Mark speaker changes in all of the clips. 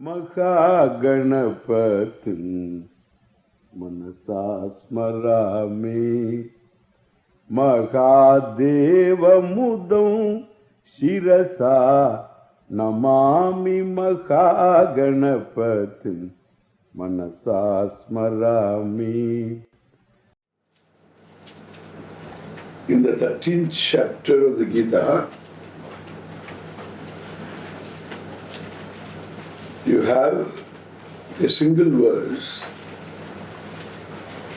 Speaker 1: Mahaganapatin Manasa Smarami Mahadeva Mudam Shirasa Namami Mahaganapatin Manasa Smarami.
Speaker 2: In the 13th chapter of the Gita, you have a single verse,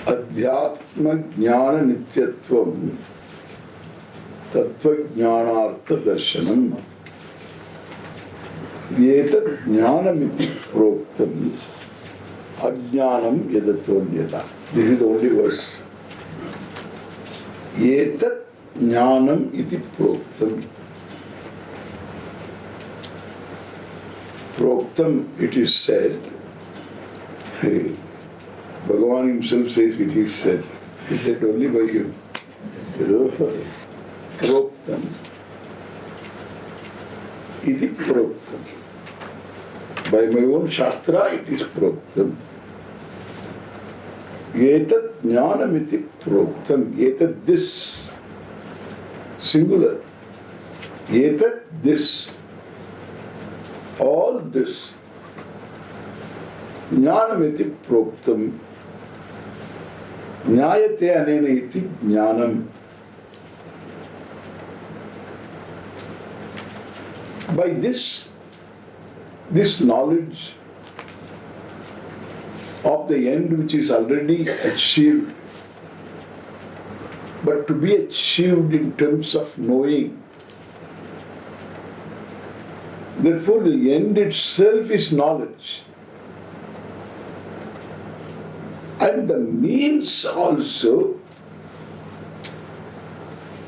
Speaker 2: Adhyatma Jnana Nityatvam Tattva Jnanartha Darshanam Yetat Jnanamiti Proktam Ajnanam Yadatonyata. This is the only verse. Yetat Jnanam iti Proktam. Proktam, it is said. Bhagavan himself says it is said. He said only by him. Proktam. Iti Proktam. By my own Shastra, it is Proktam. Yetat jnanamiti proktam. Yetat this. Singular. Yetat this. All this. Jnanamiti proktam. Jnayate anena iti jnanam. By this knowledge of the end which is already achieved, but to be achieved in terms of knowing. Therefore, the end itself is knowledge. And the means also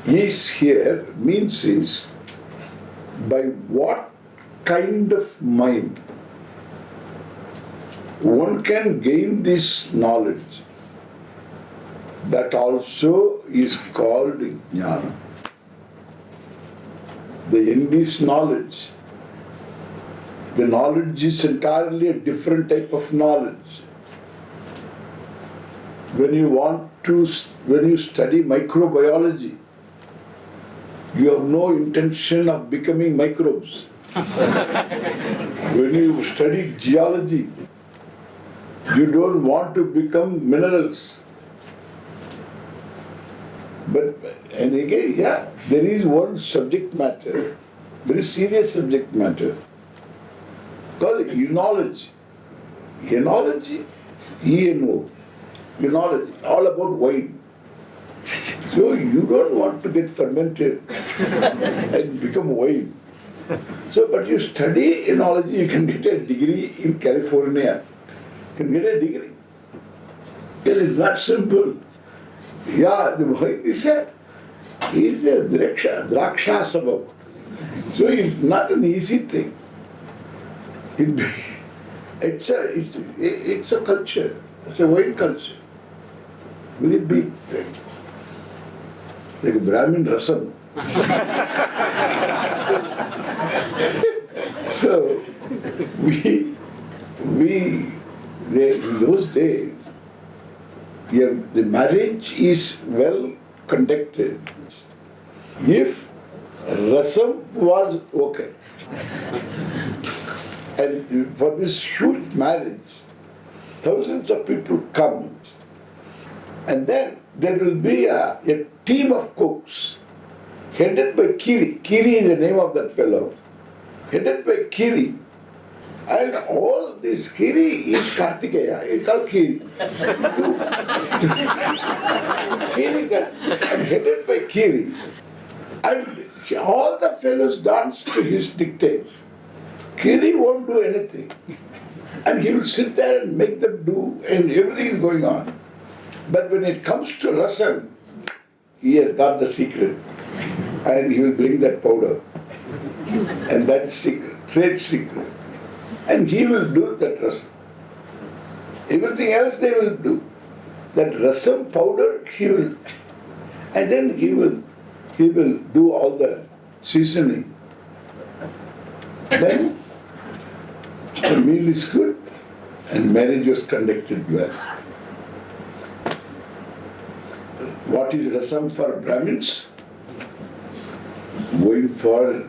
Speaker 2: is here, means is by what kind of mind one can gain this knowledge. That also is called jnana. The end is knowledge. The knowledge is entirely a different type of knowledge. When you study microbiology, you have no intention of becoming microbes. When you study geology, you don't want to become minerals. And again, there is one subject matter, very serious subject matter, called enology. Enology, E-N-O, enology, all about wine. So you don't want to get fermented and become wine. So, but you study enology, you can get a degree in California. You can get a degree. Well, it's not simple. The wine is a draksha sabab. So it's not an easy thing. It's a culture. It's a wine culture. Very big thing. Like a Brahmin rasam. So in those days, the marriage is well conducted if rasam was okay. And for this huge marriage, thousands of people come, and then there will be a team of cooks headed by Kiri. Kiri is the name of that fellow. Headed by Kiri. And all this Kiri is Kartikeya. It's called Kiri. Kiri and headed by Kiri. And all the fellows dance to his dictates. Kiri won't do anything. And he will sit there and make them do, and everything is going on. But when it comes to rasam, he has got the secret. And he will bring that powder. And that is secret, trade secret. And he will do that rasam. Everything else they will do. That rasam powder, he will. And then he will do all the seasoning. Then The meal is good and marriage was conducted well. What is rasam for Brahmins? Going for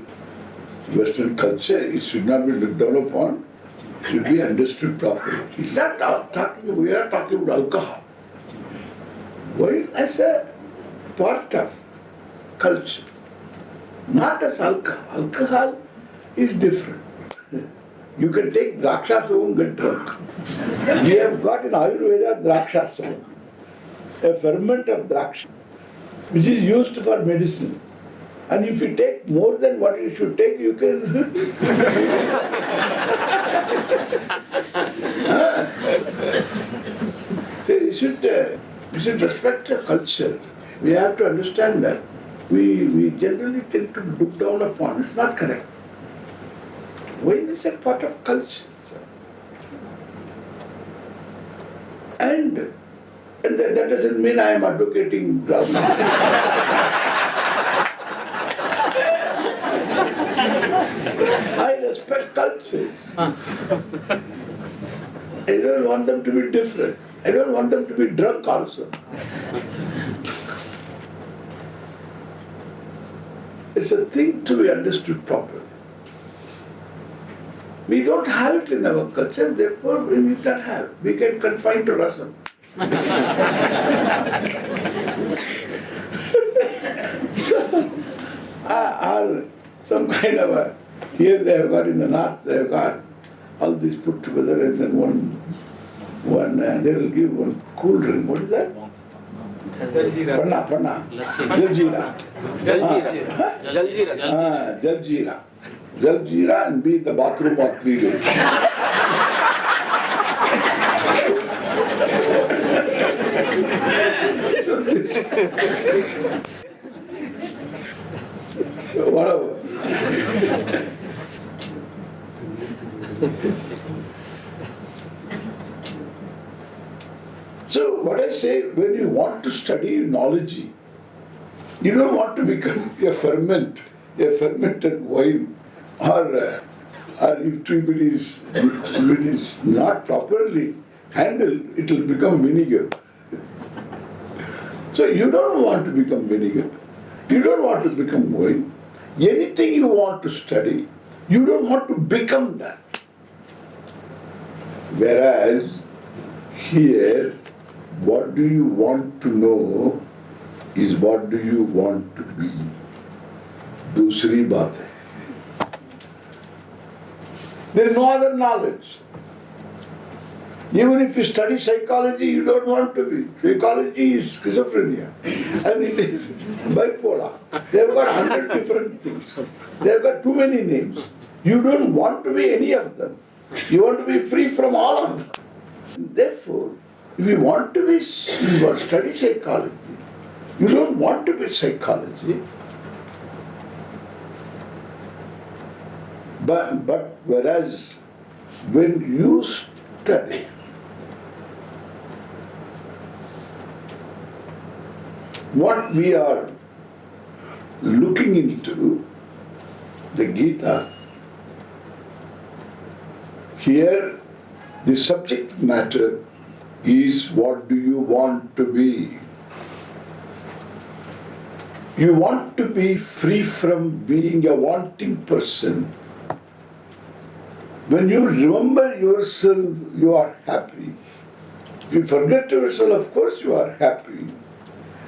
Speaker 2: Western culture, it should not be looked down upon, it should be understood properly. It's not we are talking about alcohol. Wine as a part of culture, not as alcohol. Alcohol is different. You can take drakshasam and get drunk. We have got in Ayurveda drakshasam, a ferment of draksha, which is used for medicine. And if you take more than what you should take, you can. So you should respect the culture. We have to understand that. We generally tend to look down upon. It's not correct. Wine is a part of culture. And that doesn't mean I am advocating Brahma. I respect cultures. I don't want them to be different. I don't want them to be drunk also. It's a thing to be understood properly. We don't have it in our culture, therefore we need not have it. We can confine to rasam. So, or some kind of a, here they have got in the north, they have got all this put together and then one they will give one cool drink. What is that? Panna. Jaljeera. Jaljeera. Jaljeera and be in the bathroom for 3 days. So this, whatever. So what I say, when you want to study knowledge, you don't want to become a fermented wine, or if it is not properly handled, it will become vinegar. So you don't want to become vinegar. You don't want to become wine. Anything you want to study, you don't want to become that. Whereas here, what do you want to know is what do you want to be. Dusri baat hai. There is no other knowledge. Even if you study psychology, you don't want to be. Psychology is schizophrenia. And it is bipolar. They have got 100 different things. They have got too many names. You don't want to be any of them. You want to be free from all of them. Therefore, if you want to study psychology, you don't want to be psychology. But whereas when you study, what we are looking into, the Gita, here the subject matter is what do you want to be. You want to be free from being a wanting person. When you remember yourself, you are happy. If you forget yourself, of course you are happy.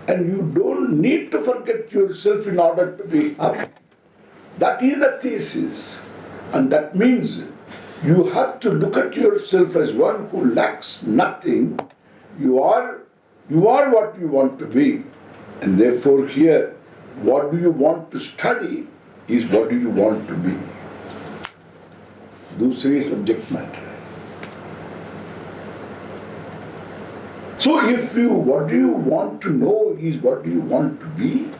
Speaker 2: And you don't need to forget yourself in order to be happy. That is the thesis. And that means you have to look at yourself as one who lacks nothing. You are what you want to be. And therefore here, what do you want to study is what do you want to be. Dusri subject matter. So if what do you want to know is what do you want to be,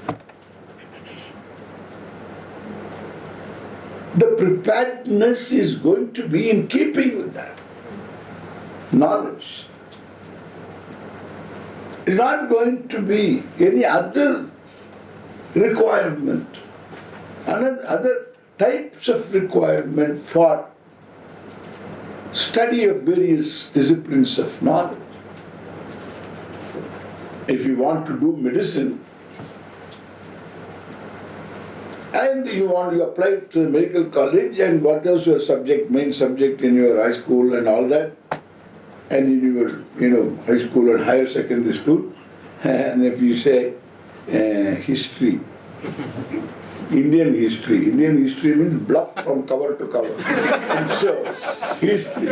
Speaker 2: the preparedness is going to be in keeping with that. Knowledge. It's not going to be any other requirement, other types of requirement for study of various disciplines of knowledge. If you want to do medicine, and you apply to the medical college, and what was your subject, main subject in your high school and all that, and in your high school and higher secondary school, and if you say history, Indian history means bluff from cover to cover. And so, history.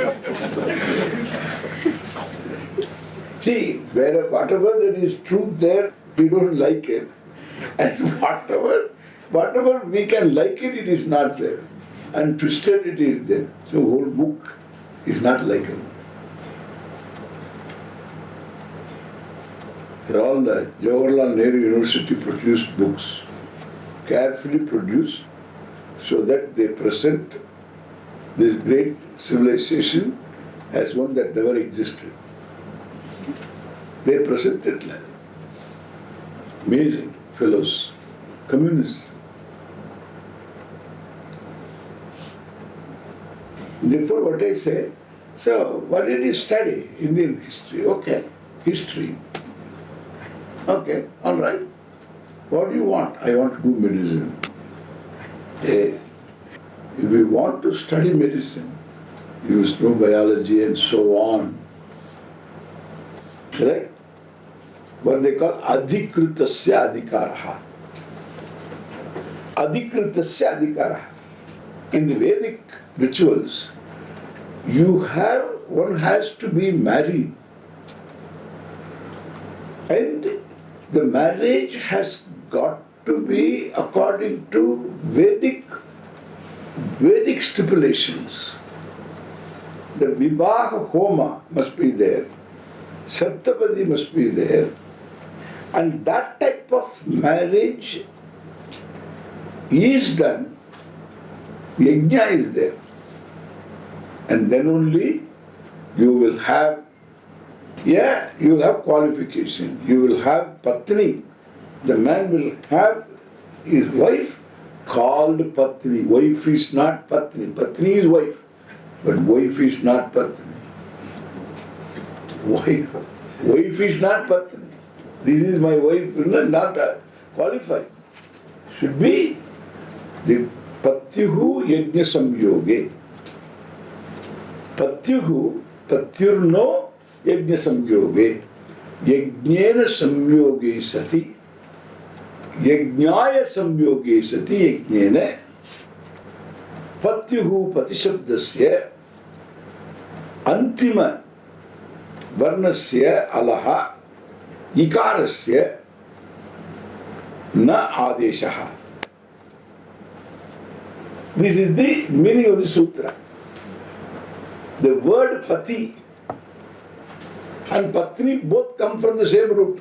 Speaker 2: See, whatever there is truth there, we don't like it. And whatever we can like it, it is not there. And twisted it is there. So whole book is not likable. All the Jawaharlal Nehru University produced books, carefully produced, so that they present this great civilization as one that never existed. They present it like amazing fellows, communists. Therefore, what I say, so what did you study? Indian history. Okay, history. Okay, all right. What do you want? I want to do medicine. If we want to study medicine, you must know biology and so on. Correct? What they call adhikritasya adhikaraha. Adhikritasya adhikaraha. In the Vedic rituals, one has to be married. And the marriage has got to be according to Vedic stipulations. The Vivaha Homa must be there, Saptapadi must be there, and that type of marriage is done, Yajna is there. And then only you will have qualification. You will have Patni. The man will have his wife called Patni. Wife is not Patni. Patni is wife. But wife is not Patni. Wife is not Patni. This is my wife, not qualified. Should be the Patyuhu Yajna Samyoge. Patyurno Yajna Samyoge. Yajnena Samyoge Sati. Yajnaya Samyoge Sati Yajnena. Patyuhu Patishabdasya. Antima Varnasya Alaha. Ikarasya Na Adeshaha. This is the meaning of the sutra. The word Pati and Patni both come from the same root.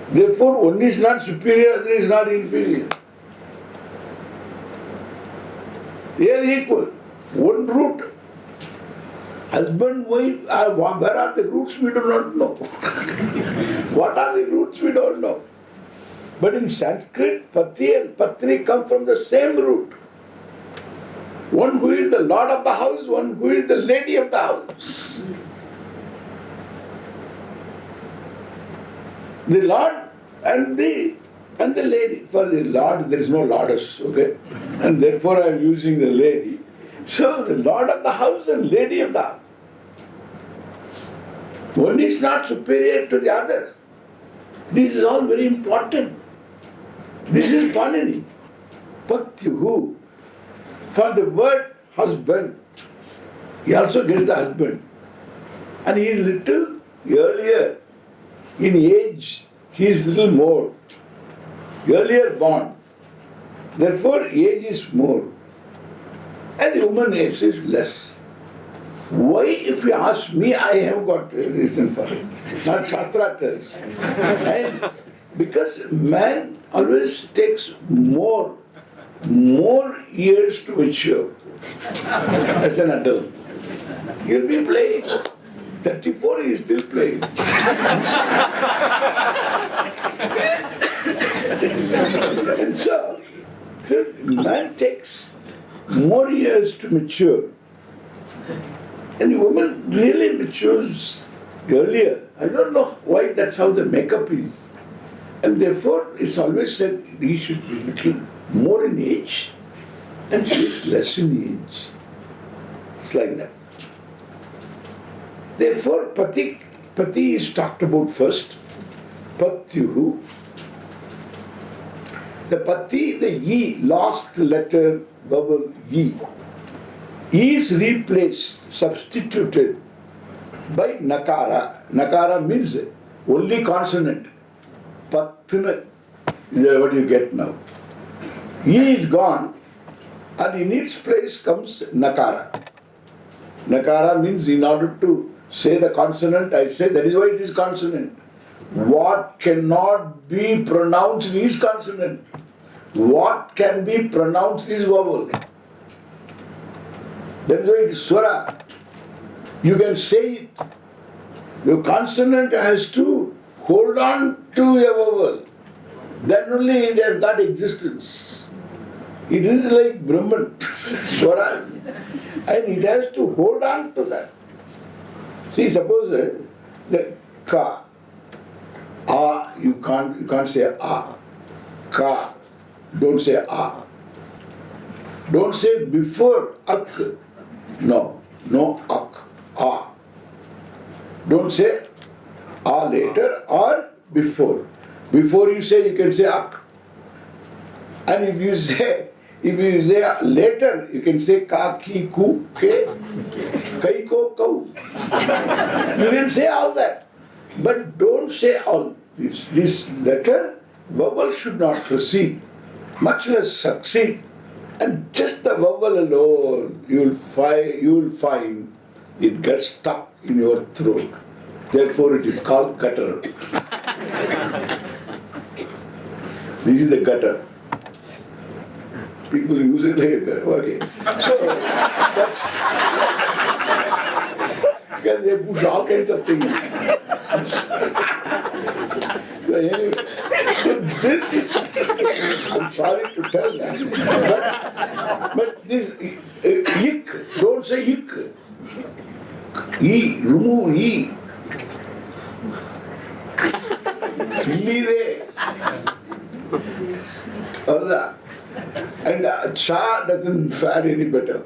Speaker 2: Therefore, one is not superior, other is not inferior. They are equal. One root. Husband, wife, where are the roots we do not know. What are the roots we don't know. But in Sanskrit, Pati and Patni come from the same root. One who is the lord of the house, one who is the lady of the house. The lord and the lady. For the lord, there is no lordess, okay? And therefore I am using the lady. So the lord of the house and lady of the house. One is not superior to the other. This is all very important. This is Panini. Patyuhu. For the word husband, he also gets the husband. And he is little earlier in age, he is little more. Earlier born. Therefore, age is more. And the woman age is less. Why, if you ask me, I have got a reason for it. Not Shastra tells. And because man always takes more years to mature as an adult. He'll be playing. 34 he is still playing. And so man takes more years to mature. And the woman really matures earlier. I don't know why that's how the makeup is. And therefore, it's always said he should be little more in age and she is less in age. It's like that. Therefore, pati is talked about first. Patyuhu. The pati, the E, last letter, vowel E, is replaced, substituted by nakara. Nakara means only consonant. Patna is what you get now. E is gone and in its place comes nakara. Nakara means in order to say the consonant, I say that is why it is consonant. What cannot be pronounced is consonant. What can be pronounced is vowel. That is why it is swara. You can say it. The consonant has to hold on to a vowel. Then only it has got existence. It is like Brahman, swara, and it has to hold on to that. See, suppose the ka, you can't say ka, don't say don't say before ak, no ak, don't say later or before. Before you say, you can say ak, and if you say later, you can say ka, ki, ku, ke, kai, ko, kau. You can say all that. But don't say all this. This letter, vowel should not proceed, much less succeed. And just the vowel alone, you will find it gets stuck in your throat. Therefore it is called gutter. This is the gutter. People use it like a gutter. Okay. So that's because they push all kinds of things. So anyway, I'm sorry to tell that. But this ik, don't say ik. E, remove E. Illide. And cha doesn't fare any better.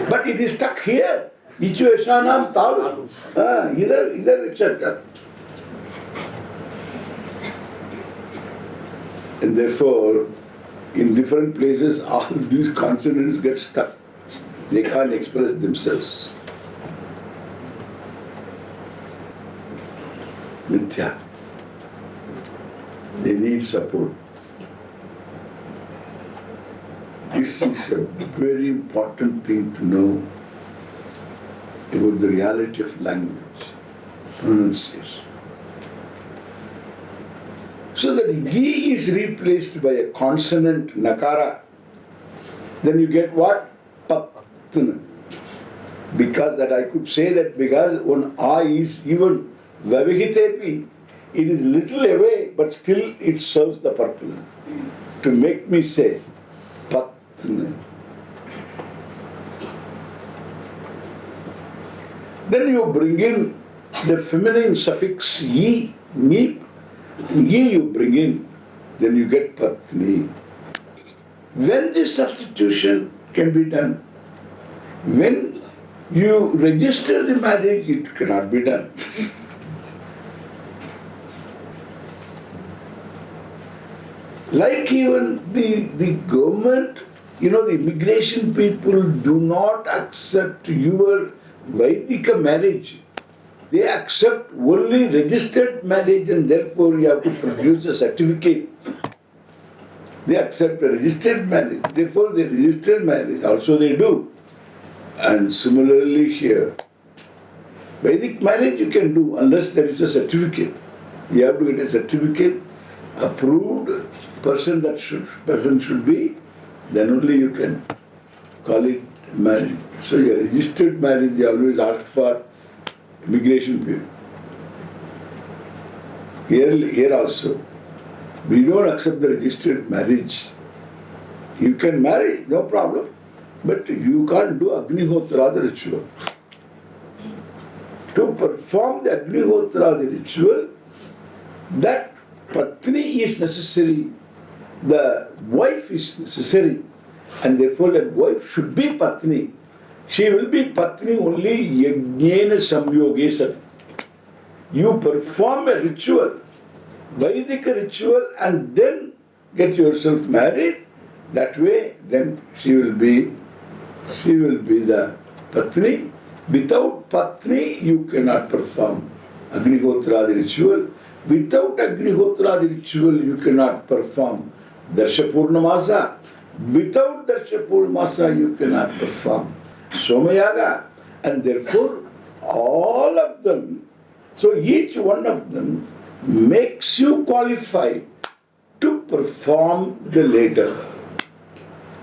Speaker 2: But it is stuck here. Ichu eshanam talu. Either it's a. And therefore, in different places, all these consonants get stuck. They can't express themselves. Mithya. They need support. This is a very important thing to know about the reality of language, pronunciation. So that gi is replaced by a consonant nakara, then you get what? Patna. Because that I could say that because one a is even vavihitepi, it is little away, but still it serves the purpose to make me say patna. Then you bring in the feminine suffix ye, ni, ye you bring in, then you get patni. When this substitution can be done? When you register the marriage, it cannot be done. Like even the government, the immigration people do not accept your Vaidika marriage. They accept only registered marriage and therefore you have to produce a certificate. They accept a registered marriage. Therefore the registered marriage also they do. And similarly here, Vedic marriage you can do unless there is a certificate. You have to get a certificate, approved person should be, then only you can call it marriage. So your registered marriage, you always ask for immigration people. Here also, we don't accept the registered marriage. You can marry, no problem. But you can't do Agnihotra, the ritual. To perform the Agnihotra, the ritual, that Patni is necessary, the wife is necessary, and therefore that wife should be Patni. She will be Patni only Yajnena Samyoge Sati. You perform a ritual, Vedic ritual, and then get yourself married. That way, then she will be the Patni. Without Patni, you cannot perform Agnihotra, the ritual. Without Agnihotra, the ritual, you cannot perform Darsha Purnamasa. Without Darsha Purnamasa, you cannot perform Somayaga. And therefore, all of them, so each one of them makes you qualified to perform the later.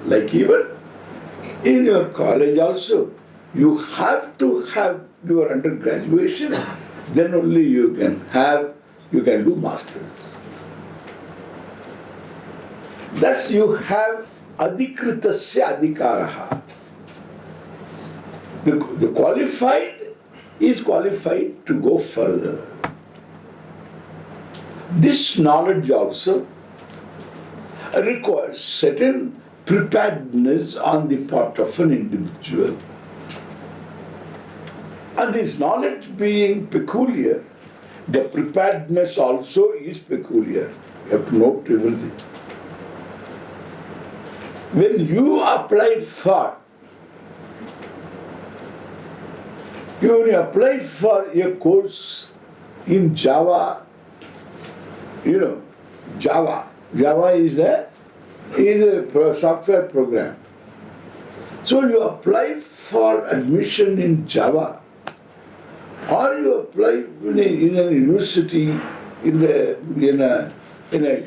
Speaker 2: Like even in your college also, you have to have your undergraduation, then only you can do masters. Thus you have adhikritasya adhikaraha. The qualified is qualified to go further. This knowledge also requires certain preparedness on the part of an individual. And this knowledge being peculiar, the preparedness also is peculiar. You have to note everything. When you apply for a course in Java, Java is a software program. So you apply for admission in Java, or you apply in a university, in a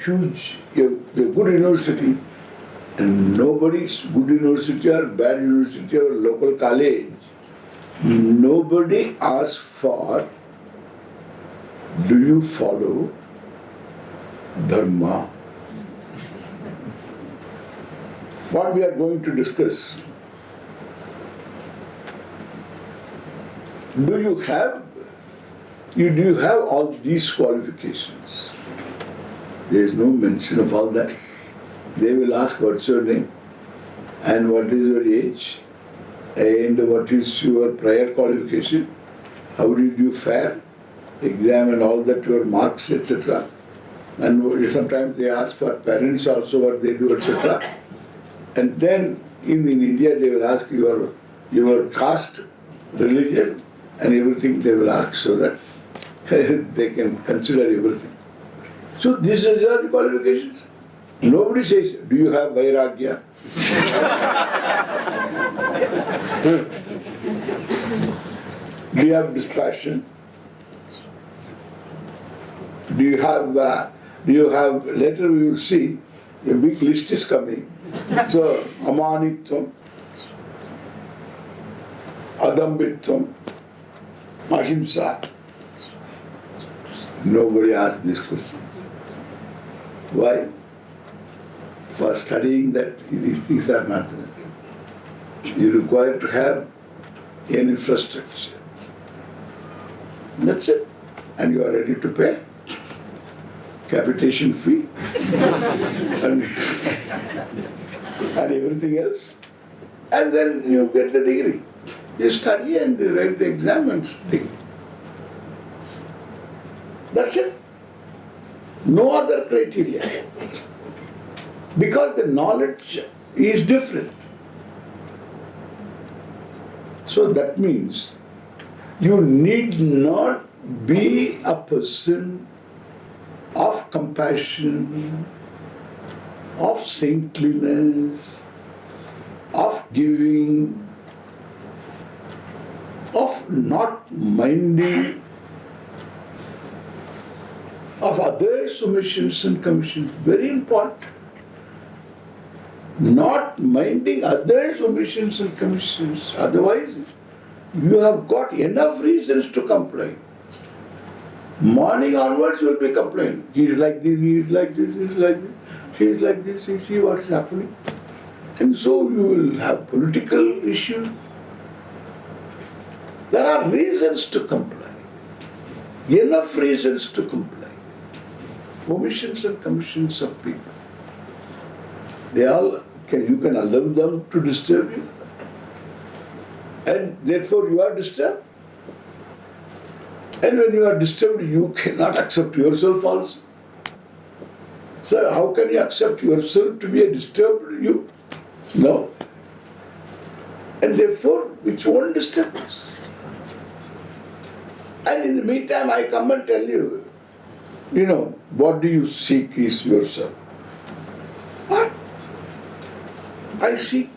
Speaker 2: huge, good university, and nobody's good university or bad university or local college, nobody asks for, do you follow Dharma? What we are going to discuss. Do you have all these qualifications? There is no mention of all that. They will ask what's your name and what is your age and what is your prior qualification, how did you fare, exam and all that, your marks, etc. And sometimes they ask for parents also what they do, etc. And then in India they will ask your caste, religion and everything they will ask, so that they can consider everything. So these are the qualifications. Nobody says, do you have vairagya? Do you have dispassion? Do you have, later we will see, a big list is coming. So, amanitvam, adambitvam, ahimsa. Nobody asks these questions. Why? For studying that, these things are not necessary. You require to have an infrastructure. That's it. And you are ready to pay capitation fee and everything else. And then you get the degree. You study and you write the exam and degree. That's it. No other criteria. Because the knowledge is different. So that means you need not be a person of compassion, of saintliness, of giving, of not minding, of others' omissions and commissions. Very important. Not minding others' omissions and commissions. Otherwise, you have got enough reasons to complain. Morning onwards, you will be complaining. He is like this, he is like this, he is like this, she is like this, you see what is happening. And so you will have political issues. There are reasons to comply. Enough reasons to comply. Omissions and commissions of people. You can allow them to disturb you. And therefore you are disturbed. And when you are disturbed, you cannot accept yourself also. So how can you accept yourself to be a disturbed you? No. And therefore, which won't disturb us. And in the meantime, I come and tell you, what do you seek is yourself. What? I seek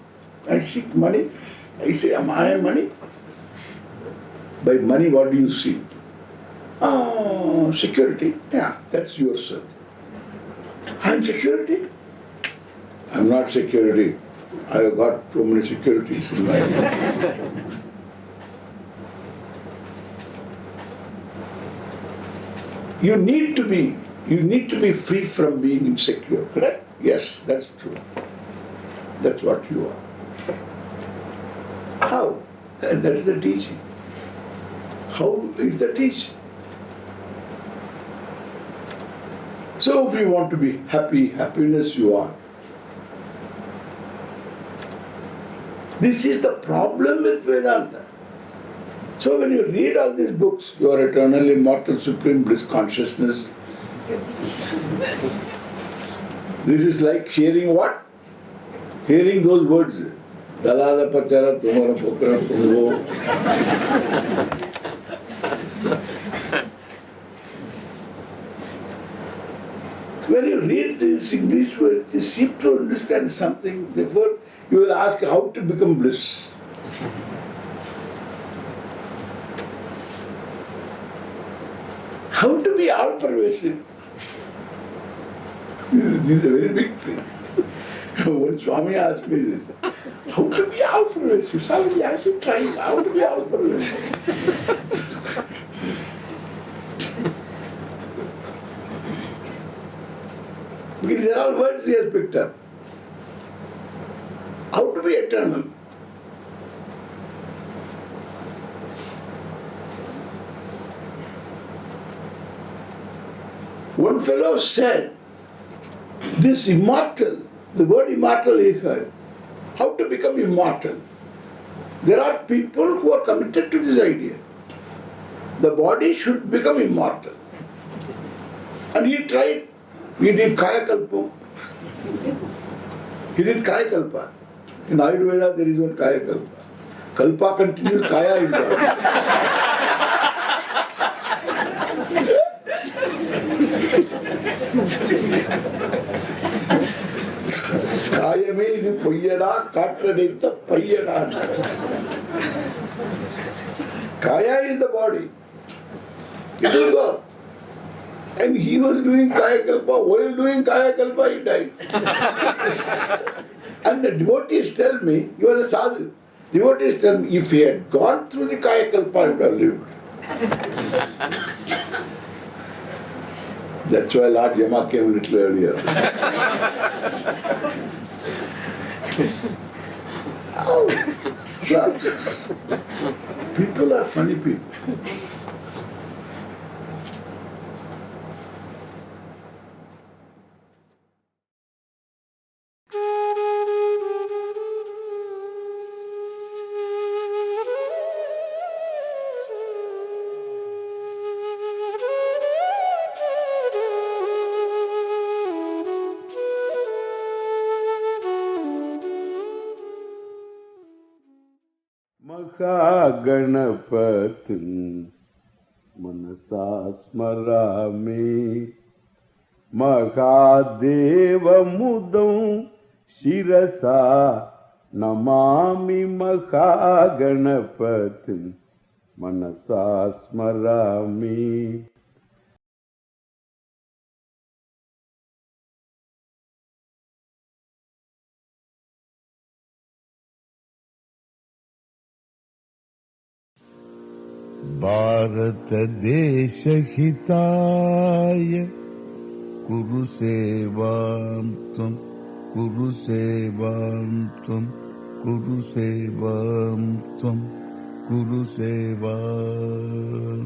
Speaker 2: money. I say, am I money? By money, what do you seek? Oh, security. Yeah, that's yourself. I'm security? I'm not security. I have got too many securities in my life. You need to be free from being insecure, correct? Yes, that's true. That's what you are. How? And that is the teaching. How is the teaching? So if you want to be happy, happiness you are. This is the problem with Vedanta. So when you read all these books, your eternal, immortal, supreme bliss consciousness, this is like hearing what? Hearing those words. Dalada pachara tumara pokara pungo. When you read these English words, you seem to understand something. Therefore, you will ask how to become bliss. How to be all-pervasive. This is a very big thing. When Swami asked me this, how to be all-pervasive? Swami, I should try how to be all-pervasive. These are all words he has picked up. How to be eternal? One fellow said, this immortal, the word immortal he heard. How to become immortal? There are people who are committed to this idea. The body should become immortal. And he tried. He did Kaya Kalpa. He did Kaya Kalpa. In Ayurveda there is one Kaya Kalpa. Kalpa continues, Kaya is gone. Kayame is Puyyada, Katradita, Payyada. Kaya is the body. It will go. And he was doing Kaya Kalpa. While doing Kaya Kalpa, he died. And the devotees tell me, he was a sadhu. Devotees tell me, if he had gone through the Kaya Kalpa, he would have lived. That's why Lord Yama came a little earlier. People are funny people.
Speaker 1: Mahaganapatin Manasa Smarami Mahadeva Mudam Shirasa Namami Mahaganapatin Manasa Smarami. Bharata Desha Hitaya Kuru Sevam Tum Kuru Sevam Tvam, Kuru Sevam Tvam, Kuru Sevam.